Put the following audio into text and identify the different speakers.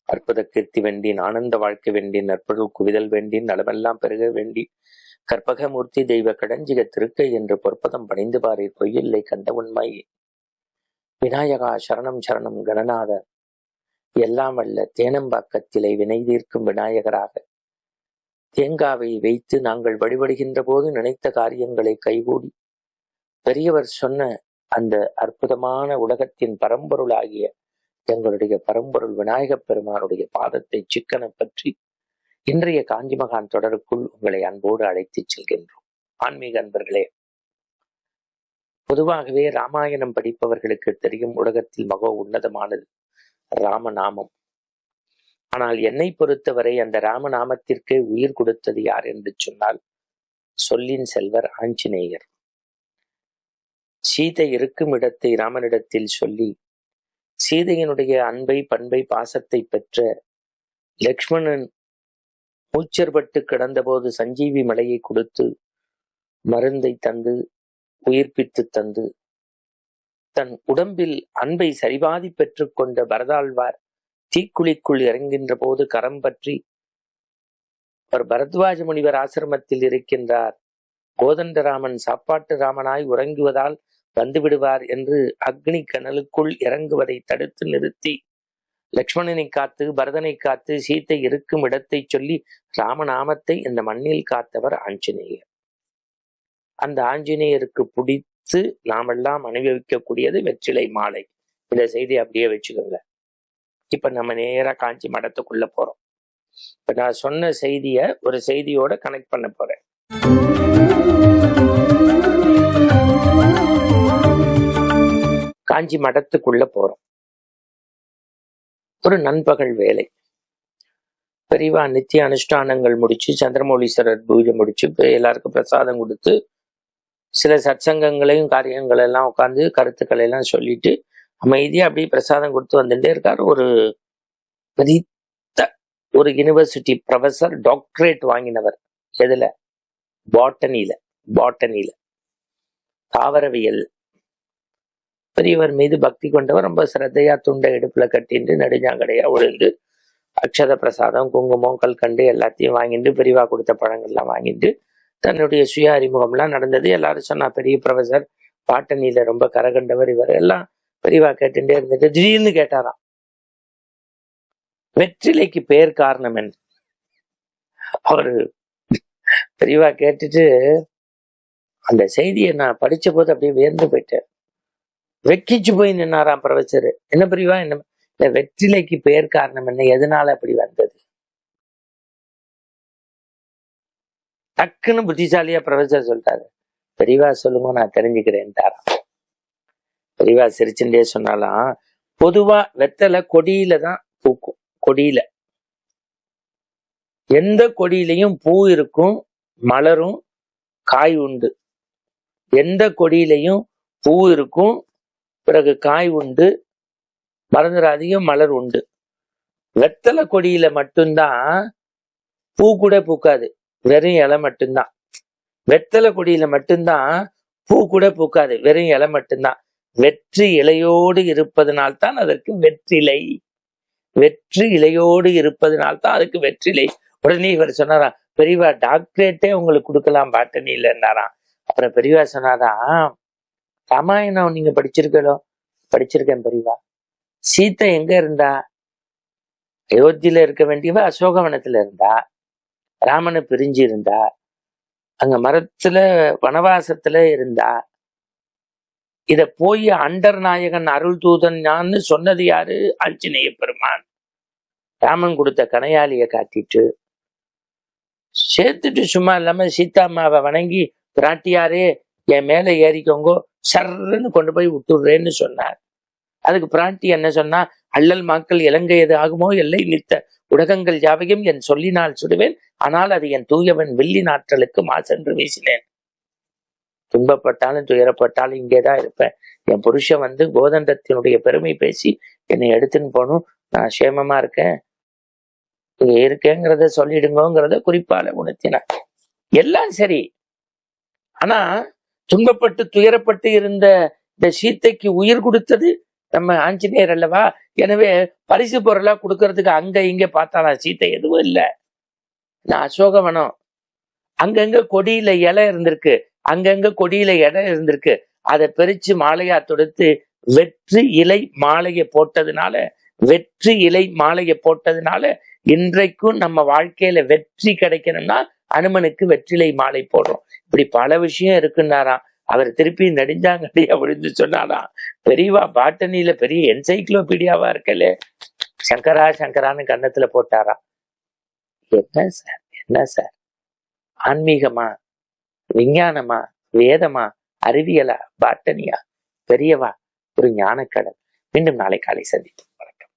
Speaker 1: அற்புத கீர்த்தி வேண்டின், ஆனந்த வாழ்க்கை வேண்டின், நற்பொருள் குவிதல் வேண்டின், நலமெல்லாம் பெருக வேண்டி, கற்பகமூர்த்தி தெய்வ கடஞ்சிக திருக்கை என்று பொற்பதம் பணிந்து பாரீர் பொய்யில்லை கண்ட உண்மை. விநாயகா சரணம் சரணம் கணநாத, எல்லாம் வல்ல தேனம்பாக்கத்திலே வினை தீர்க்கும் விநாயகராக தேங்காவை வைத்து நாங்கள் வழிபடுகின்ற போது நினைத்த காரியங்களை கைகூடி பெரியவர் சொன்ன அந்த அற்புதமான உலகத்தின் பரம்பொருளாகிய எங்களுடைய பரம்பொருள் விநாயகப் பெருமானுடைய பாதத்தை சிக்கன பற்றி இன்றைய காஞ்சி மகான் தொடருக்குள் உங்களை அன்போடு அழைத்துச் செல்கின்றோம். ஆன்மீக அன்பர்களே, பொதுவாகவே ராமாயணம் படிப்பவர்களுக்கு தெரியும் உலகத்தில் மகோ உன்னதமானது ராமநாமம். ஆனால் என்னை பொறுத்தவரை அந்த ராமநாமத்திற்கே உயிர் கொடுத்தது யார் என்று சொன்னால் சொல்லின் செல்வர் ஆஞ்சநேயர். சீதை இருக்கும் இடத்தை ராமனிடத்தில் சொல்லி சீதையினுடைய அன்பை பண்பை பாசத்தை பெற்ற லக்ஷ்மணன் மூச்சற்பட்டு கிடந்த போது சஞ்சீவி மலையை கொடுத்து மருந்தை தந்து உயிர்ப்பித்து தந்து தன் உடம்பில் அன்பை சரிபாதி பெற்று கொண்ட பரதாழ்வார் தீக்குழிக்குள் இறங்கின்ற போது கரம் பற்றி அவர் பரத்வாஜ முனிவர் ஆசிரமத்தில் இருக்கின்றார், கோதண்டராமன் சாப்பாட்டு ராமனாய் உறங்குவதால் வந்து விடுவார் என்று அக்னி கனலுக்குள் இறங்குவதை தடுத்து நிறுத்தி லக்ஷ்மணனை காத்து பரதனை காத்து சீத்தை இருக்கும் இடத்தை சொல்லி ராமநாமத்தை இந்த மண்ணில் காத்தவர் ஆஞ்சநேயர். அந்த ஆஞ்சநேயருக்கு பிடித்து நாமெல்லாம் அனுபவிக்கக்கூடியது வெற்றிலை மாலை. இந்த செய்தி அப்படியே வச்சுக்கோங்க. இப்ப நம்ம நேரா காஞ்சி மடத்துக்குள்ள போறோம். இப்ப நான் சொன்ன செய்திய ஒரு செய்தியோட கனெக்ட் பண்ண போறேன். காஞ்சி மடத்துக்குள்ள போறோம். ஒரு நண்பகல் வேலை. பெரியவா நித்திய அனுஷ்டானங்கள் முடிச்சு சந்திரமௌலீஸ்வரர் பூஜை முடிச்சு எல்லாருக்கும் பிரசாதம் கொடுத்து சில சற்சங்கங்களையும் காரியங்கள் எல்லாம் உட்காந்து கருத்துக்களை எல்லாம் சொல்லிட்டு அமைதியா அப்படியே பிரசாதம் கொடுத்து வந்துட்டே இருக்காரு. ஒரு பெரிய ஒரு யூனிவர்சிட்டி ப்ரொஃபசர், டாக்டரேட் வாங்கினவர். எதுல? பாட்டனில தாவரவியல். பெரியவர் மீது பக்தி கொண்டவர். ரொம்ப சிரத்தையா துண்டை இடுப்புல கட்டிட்டு நெடுஞ்சாங்கடையா விழுந்து அக்ஷத பிரசாதம் குங்குமம் கல்கண்டு எல்லாத்தையும் வாங்கிட்டு பெரியவா கொடுத்த பழங்கள்லாம் வாங்கிட்டு தன்னுடைய சுய அறிமுகம்லாம் நடந்தது. எல்லாரும் சொன்னா பெரிய ப்ரொஃபசர், பாட்டனில ரொம்ப கரகண்டவர் இவர் எல்லாம் பெரியவா கேட்டுட்டே இருந்துட்டு திடீர்னு கேட்டாராம், வெற்றிலைக்கு பேர் காரணம் என்ன? அவரு பெரியவா கேட்டுட்டு அந்த செய்தியை நான் படிச்ச போது அப்படியே வியந்து போயிட்டேன். வெக்கிச்சு போய் நின்னாராம் ப்ரொஃபசர். என்ன பெரியவா, என்ன வெற்றிலைக்கு பேர் காரணம் என்ன, எதனால அப்படி வந்தது? டக்குன்னு புத்திசாலியா ப்ரொஃபசர் சொல்லிட்டாரு, பெரியவா சொல்லுங்க நான் தெரிஞ்சுக்கிறேன்ட்டாராம். பெரியவா சிரிச்சுட்டே சொன்னாலாம், பொதுவா வெத்தலை கொடியில தான் பூக்கும். கொடியில எந்த கொடியிலையும் பூ இருக்கும், மலரும், காய் உண்டு. எந்த கொடியிலையும் பூ இருக்கும், பிறகு காய் உண்டு, மறந்துடாதீங்க மலர் உண்டு. வெத்தலை கொடியில மட்டும்தான் பூ கூட பூக்காது, வெறும் இலை மட்டும்தான். வெத்தலை கொடியில மட்டும்தான் பூ கூட பூக்காது, வெறும் இலை மட்டும்தான். வெற்றி இலையோடு இருப்பதனால்தான் அதற்கு வெற்றிலை. வெற்றி இலையோடு இருப்பதனால்தான் அதுக்கு வெற்றிலை. உடனே இவர் சொன்னாரா, பெரியவா டாக்டரேட்டே உங்களுக்கு கொடுக்கலாம் பாட்டனிலன்னாராம். அப்புறம் பெரியவா சொன்னாரா, ராமாயணம் நீங்க படிச்சிருக்கோ? படிச்சிருக்கேன் பெரியவா. சீத்தை எங்க இருந்தா? அயோத்தியில இருக்க வேண்டியவ அசோகவனத்துல இருந்தா. ராமனை பிரிஞ்சு இருந்தா, அங்க மரத்துல வனவாசத்துல இருந்தா. இத போய் அண்டர் நாயகன் அருள் தூதன் ஞான்னு சொன்னது யாரு? ஆஞ்சநேய பெருமான். ராமன் கொடுத்த கனையாளிய காட்டிட்டு சேர்த்துட்டு சும்மா இல்லாம சீதாம்மாவை வணங்கி, பிராட்டியாரே என் மேல ஏறிக்கோங்கோ சர்ன்னு கொண்டு போய் விட்டுடுறேன்னு சொன்னார். அதுக்கு பிராட்டி என்ன சொன்னா, அள்ளல் மாக்கள் இலங்கை எது ஆகுமோ எல்லை நித்த உலகங்கள் யாவையும் என் சொல்லினால் சுடுவேன், ஆனால் அது என் தூயவன் வெள்ளி நாற்றலுக்கு மாசென்று வீசினேன். துன்பப்பட்டாலும் துயரப்பட்டாலும் இங்கேதான் இருப்பேன். என் புருஷன் வந்து கோதண்டத்தினுடைய பெருமை பேசி என்னை எடுத்துன்னு போகணும், நான் சேமமா இருக்கேன், இங்க இருக்கேங்கிறத சொல்லிடுங்கோங்கிறத குறிப்பால உணர்த்தினார். எல்லாம் சரி. ஆனா துன்பப்பட்டு துயரப்பட்டு இருந்த இந்த சீத்தைக்கு உயிர் கொடுத்தது நம்ம ஆஞ்சநேயர் அல்லவா. எனவே பரிசு பொருளா கொடுக்கறதுக்கு அங்க இங்க பார்த்தானா சீத்தை எதுவும் இல்லை. நான் அசோகவனம், அங்கங்க கொடியில இலை இருந்திருக்கு, அங்கங்க கொடியில இடம் இருந்திருக்கு. அதை பிரிச்சு மாலையா தொடுத்து வெற்றி இலை மாலையை போட்டதுனால, வெற்றி இலை மாலையை போட்டதுனால இன்றைக்கும் நம்ம வாழ்க்கையில வெற்றி கிடைக்கணும்னா அனுமனுக்கு வெற்றிலை மாலை போடுறோம். இப்படி பல விஷயம் இருக்குன்னாராம். அவர் திருப்பி நெடுஞ்சாங்கடி அப்படின்னு சொன்னாராம். பெரியவா பாட்டனியில பெரிய என்சைக்ளோபீடியாவா இருக்கலே, சங்கரா சங்கரான்னு கன்னத்துல போட்டாராம். என்ன சார், என்ன சார், ஆன்மீகமா, விஞ்ஞானமா, வேதமா, அறிவியலா, பாட்டனியா, பெரியவா, ஒரு ஞானக்கடல். மீண்டும் நாளை காலை சந்திப்போம். வணக்கம்.